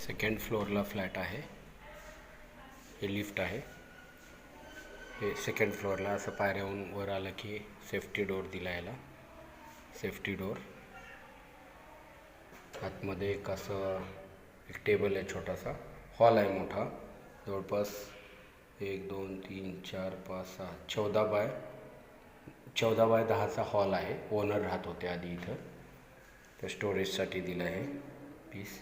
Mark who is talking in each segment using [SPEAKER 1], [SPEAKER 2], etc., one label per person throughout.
[SPEAKER 1] Second फ्लोअरला flat आहे. हे लिफ्ट आहे. हे सेकंड फ्लोअरला असं पायऱ्याहून वर आलं की सेफ्टी डोअर दिला याला. Safety door. आतमध्ये एक असं एक टेबल आहे, छोटासा हॉल आहे मोठा, जवळपास 1 2 3 4 5 6 14 बाय 10चा हॉल आहे. ओनर राहत होते आधी इथं, तर स्टोरेजसाठी दिलं आहे पीस.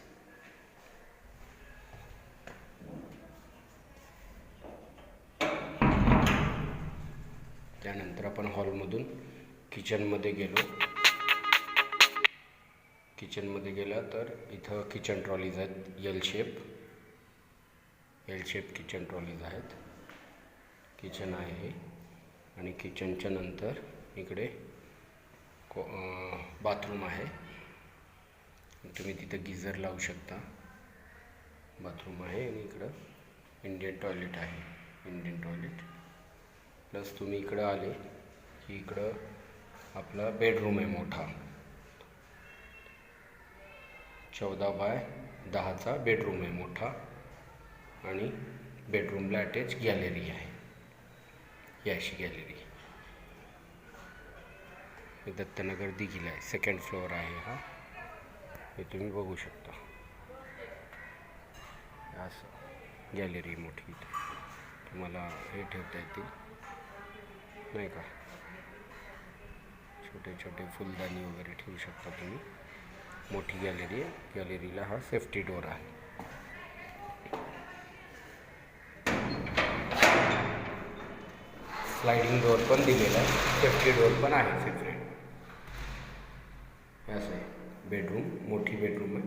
[SPEAKER 1] त्यानंतर आपण हॉलमधून किचनमध्ये गेलो. किचनमध्ये गेला तर इथं किचन ट्रॉलीज आहेत, एल शेप किचन ट्रॉलीज आहेत. किचन आहे हे. आणि किचनच्या नंतर इकडे बाथरूम आहे. तुम्ही तिथं गिझर लावू शकता. बाथरूम आहे. आणि इकडं इंडियन टॉयलेट आहे. इंडियन टॉयलेट प्लस तुम्ही इकडं आले की इकडं आपला बेडरूम आहे मोठा. 14 बाय 10चा बेडरूम आहे मोठा. आणि बेडरूमला अटॅच गॅलरी आहे. ही अशी गॅलरी. दत्तनगर दिघीला आहे. सेकंड फ्लोअर आहे हा. हे तुम्ही बघू शकता. असं गॅलरी मोठी. तुम्हाला हे ठेवता येतील नाही का, छोटे छोटे फुलदाणी वगैरे ठेवू शकता तुम्ही. मोठी गॅलरी आहे. गॅलरीला हा सेफ्टी डोअर आहे. स्लायडिंग डोअर पण दिलेला आहे. सेफ्टी डोअर पण आहे सेपरेट. असं आहे. बेडरूम मोठी बेडरूम आहे.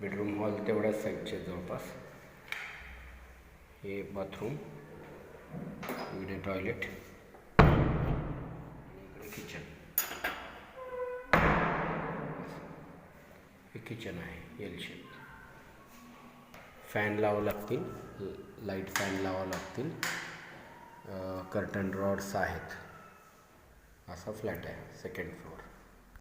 [SPEAKER 1] बेडरूम हॉल तेवढ्याच साईजचे जवळपास. हे बाथरूम, इकडे टॉयलेट, इकडे किचन. हे किचन आहे एल शेप. फॅन लावावं लागतील, लाईट फॅन लावावं लागतील. कर्टन रॉड्स आहेत. असा फ्लॅट आहे सेकंड फ्लोअर.